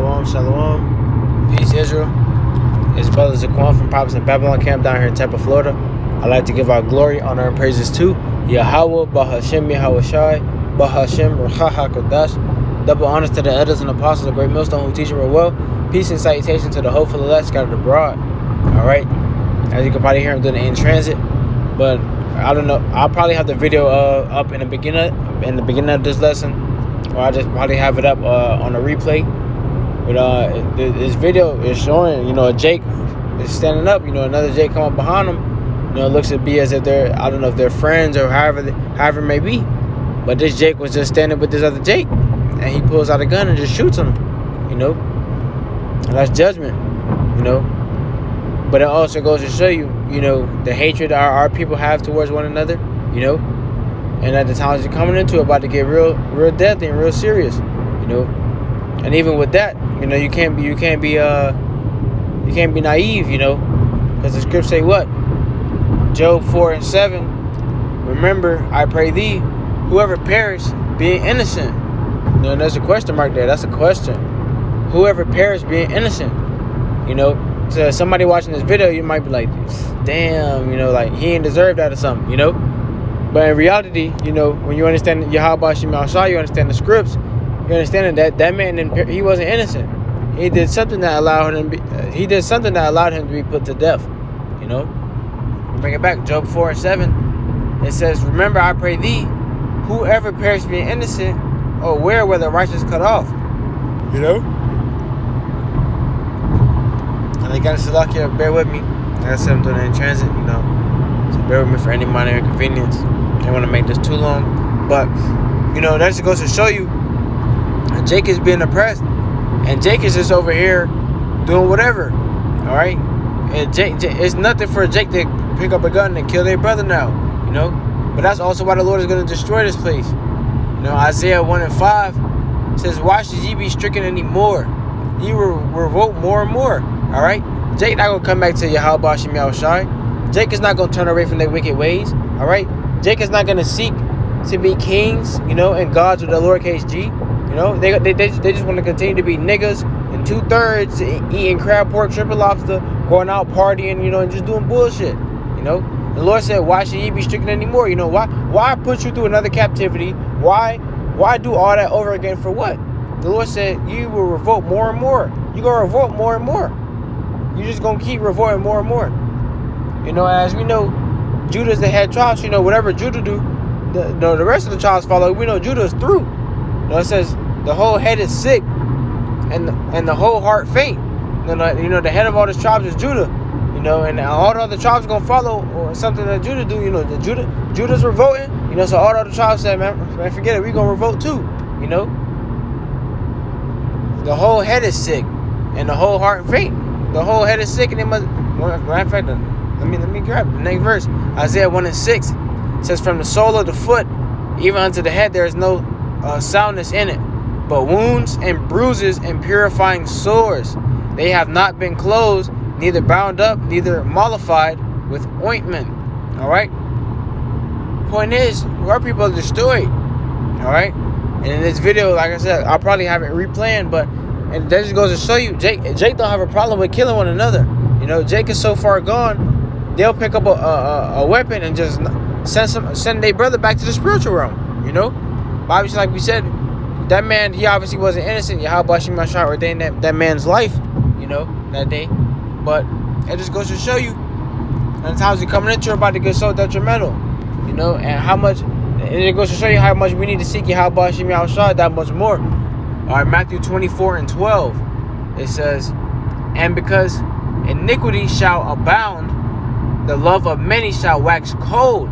Shalom, shalom. Peace, Israel. It's Brother Zaquan from Prophets in Babylon Camp down here in Tampa, Florida. I'd like to give our glory, honor, and praises to Yahweh, Bahashem, Yahweh Shai, Bahashem, Rachaha Kodash. Double honors to the elders and apostles of Great Millstone who teach and read well. Peace and salutation to the hopeful elect scattered abroad. Alright. As you can probably hear, I'm doing it in transit. But I don't know. I'll probably have the video up in the beginning of this lesson. Or I'll just probably have it up on a replay. But this video is showing, Jake is standing up. Another Jake coming behind him. It looks to be as if they're, I don't know if they're friends or however it may be. But this Jake was just standing with this other Jake. And he pulls out a gun and just shoots him. And that's judgment. But it also goes to show you, the hatred our people have towards one another. And at the times you're coming into, about to get real deadly and real serious. And even with that, you can't be naive, because the scripts say what? Job 4:7. Remember, I pray thee, whoever perish, being innocent. There's a question mark there. That's a question. Whoever perish, being innocent. To somebody watching this video, you might be like, damn, like he ain't deserve that or something, But in reality, when you understand Yahweh Shema Shah, you understand the scripts, you understand that man he wasn't innocent. He did something that allowed him to be put to death. Bring it back, Job 4:7. It says, remember, I pray thee, whoever perish being innocent, or where the righteous cut off. And again, Salakia, bear with me. Like I said, I'm doing it in transit, So bear with me for any minor inconvenience. I don't want to make this too long. But, that just goes to show you Jake is being oppressed. And Jake is just over here doing whatever. Alright? And Jake, it's nothing for Jake to pick up a gun and kill their brother now. But that's also why the Lord is going to destroy this place. Isaiah 1:5 says, why should ye be stricken anymore? Ye will revolt more and more. Alright? Jake not going to come back to Yahweh Shem Yahweh Shai. Jake is not going to turn away from their wicked ways. Alright? Jake is not going to seek to be kings, and gods with a lowercase g. They just want to continue to be niggas and 2/3 eating crab, pork, shrimp, and lobster, going out partying, and just doing bullshit. The Lord said, why should ye be stricken anymore? Why put you through another captivity? Why do all that over again for what? The Lord said, you will revolt more and more. You're going to revolt more and more. You're just going to keep revolting more and more. As we know, Judah's the head tribe. So, whatever Judah do, the rest of the tribes follow. We know Judah's through. It says the whole head is sick and the whole heart faint. The head of all the tribes is Judah. And all the other tribes going to follow or something that Judah do. Judah's revolting. So all the other tribes said, man, forget it. We're going to revolt too. The whole head is sick and the whole heart faint. The whole head is sick and it must. Matter of fact, let me grab the next verse. Isaiah 1:6 says, from the sole of the foot even unto the head there is no soundness in it, but wounds and bruises and purifying sores. They have not been closed, neither bound up, neither mollified with ointment. Alright? Point is, our people are destroyed. Alright? And in this video, like I said, I'll probably have it replaying, and that just goes to show you, Jake don't have a problem with killing one another. Jake is so far gone, they'll pick up a weapon and just send their brother back to the spiritual realm. But obviously, like we said, that man, he obviously wasn't innocent. Yahweh Shem Yahweh Shai ordained that man's life, that day. But it just goes to show you, and times you're coming into, you're about to get so detrimental, and how much. And it goes to show you how much we need to seek Yahweh Shem Yahweh Shai that much more. All right, Matthew 24:12, it says, and because iniquity shall abound, the love of many shall wax cold.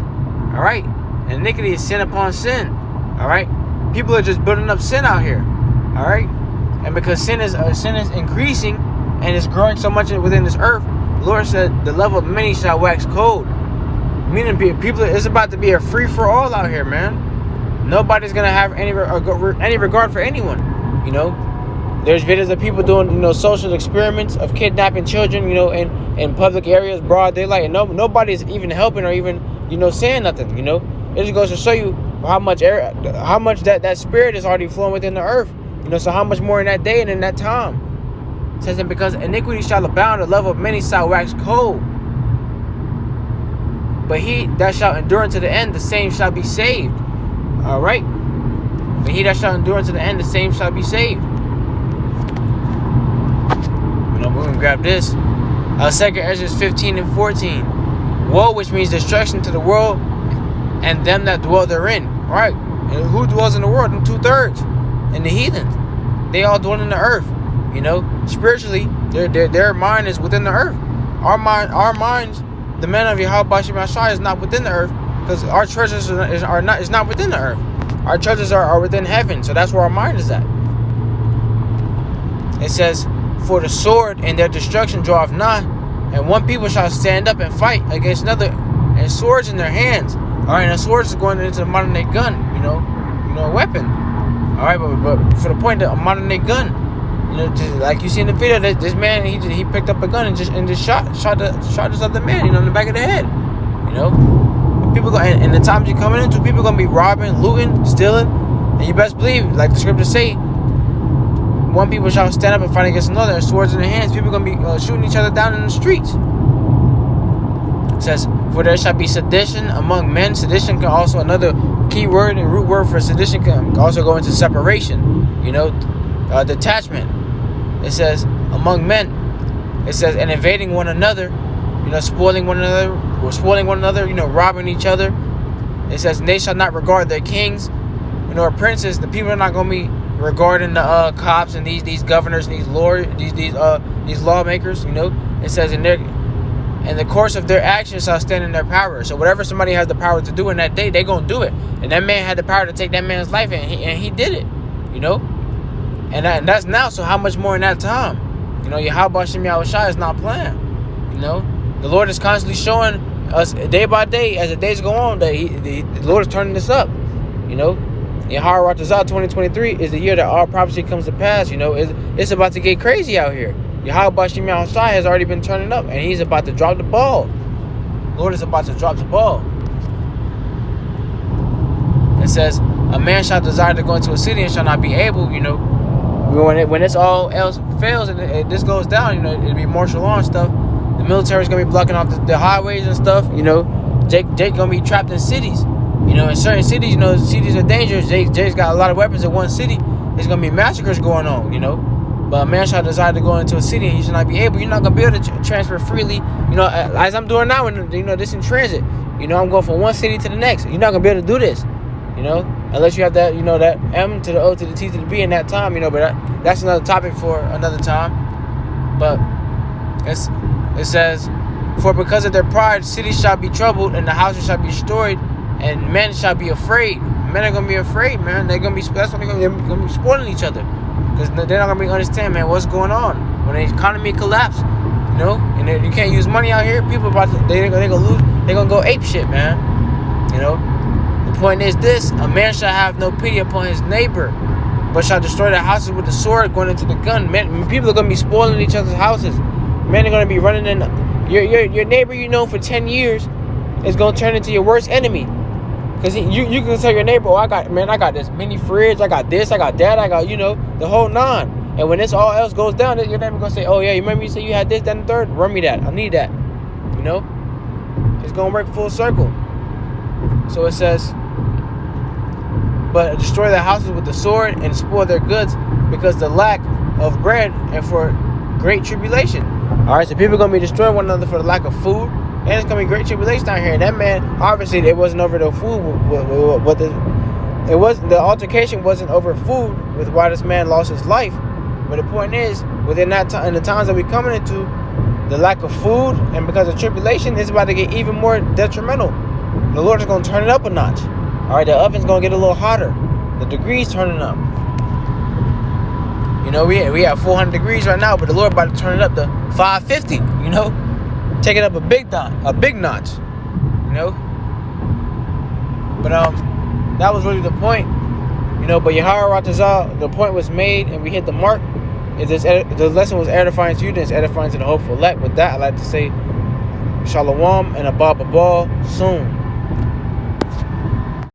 All right, and iniquity is sin upon sin. All right, people are just building up sin out here. All right, and because sin is increasing and it's growing so much within this earth, the Lord said, the love of many shall wax cold. Meaning people, it's about to be a free-for-all out here, man. Nobody's going to have any regard for anyone, There's videos of people doing, social experiments of kidnapping children, in public areas, broad daylight. And nobody's even helping or even, saying nothing, It just goes to show you how much that spirit is already flowing within the earth. So how much more in that day and in that time? It says, and because iniquity shall abound, the love of many shall wax cold. But he that shall endure unto the end, the same shall be saved. All right. But he that shall endure unto the end, the same shall be saved. We're going to grab this. 2 Ezra 15 and 14. Woe, which means destruction to the world and them that dwell therein. All right. And who dwells in the world? 2/3. And the heathens. They all dwell in the earth. Spiritually, their mind is within the earth. Our minds, the men of Yahweh Shem Yahshai is not within the earth, because our treasures is not within the earth. Our treasures are within heaven, so that's where our mind is at. It says, for the sword and their destruction draweth nigh, and one people shall stand up and fight against another, and swords in their hands. All right, and the swords is going into the modern day gun, a weapon. All right, but for the point that a modern day gun, just like you see in the video, this man he picked up a gun and just shot this other man, in the back of the head. People and the times you're coming into, people gonna be robbing, looting, stealing, and you best believe, like the scriptures say, one people shall stand up and fight against another, and swords in their hands. People gonna be shooting each other down in the streets. It says, for there shall be sedition among men. Sedition can also, another key word and root word for sedition can also go into separation. Detachment. It says among men. It says, and invading one another, spoiling one another, robbing each other. It says, and they shall not regard their kings, or princes. The people are not going to be regarding the cops and these governors and these lawmakers. It says, in the course of their actions shall stand in their power. So whatever somebody has the power to do in that day, they gonna do it. And that man had the power to take that man's life, and he did it. And that's now. So how much more in that time? Yahweh Shem Yahshai is not playing. The Lord is constantly showing us day by day, as the days go on, that the Lord is turning this up. Yahweh Ratazah 2023 is the year that all prophecy comes to pass. It's about to get crazy out here. Yahweh Shem Yahshai has already been turning up, and he's about to drop the ball. The Lord is about to drop the ball. It says, a man shall desire to go into a city and shall not be able, when it's all else fails and this goes down, it'll be martial law and stuff. The military is going to be blocking off the highways and stuff. Jake going to be trapped in cities. In certain cities, cities are dangerous. Jake's got a lot of weapons in one city. There's going to be massacres going on, But a man shall desire to go into a city and he shall not be able. You're not going to be able to transfer freely, as I'm doing now, this in transit. I'm going from one city to the next. You're not going to be able to do this, unless you have that, that M to the O to the T to the B in that time, but that's another topic for another time. But it says, for because of their pride, cities shall be troubled and the houses shall be destroyed, and men shall be afraid. Men are going to be afraid, man. That's when they're going to be spoiling each other. Because they're not going to understand, man, what's going on. When the economy collapses, and you can't use money out here, people they're going to lose. They're going to go ape shit, man. The point is this: a man shall have no pity upon his neighbor, but shall destroy the houses with the sword going into the gun. Men, people are going to be spoiling each other's houses. Men are going to be running in. Your neighbor, for 10 years, is going to turn into your worst enemy. Because you can tell your neighbor, I got this mini fridge, I got this, I got that, I got, the whole nine. And when this all else goes down, your neighbor going to say, oh yeah, you remember you said you had this, that, and the third? Run me that. I need that. It's going to work full circle. So it says, but destroy their houses with the sword and spoil their goods because the lack of bread and for great tribulation. All right, so people are going to be destroying one another for the lack of food. And it's going to be great tribulation down here. And that man, obviously, it wasn't over the food. But the altercation wasn't over food with why this man lost his life. But the point is, within that time, in the times that we're coming into, the lack of food and because of tribulation, it's about to get even more detrimental. The Lord is going to turn it up a notch. All right, the oven's going to get a little hotter. The degrees turning up. We have 400 degrees right now, but the Lord about to turn it up to 550, Take it up a big notch, But that was really the point, But Yahweh Ratazah, the point was made, and we hit the mark. If the lesson was edifying to you, then it's edifying to the hopeful elect. With that, I'd like to say Shalom and Abba Babal soon.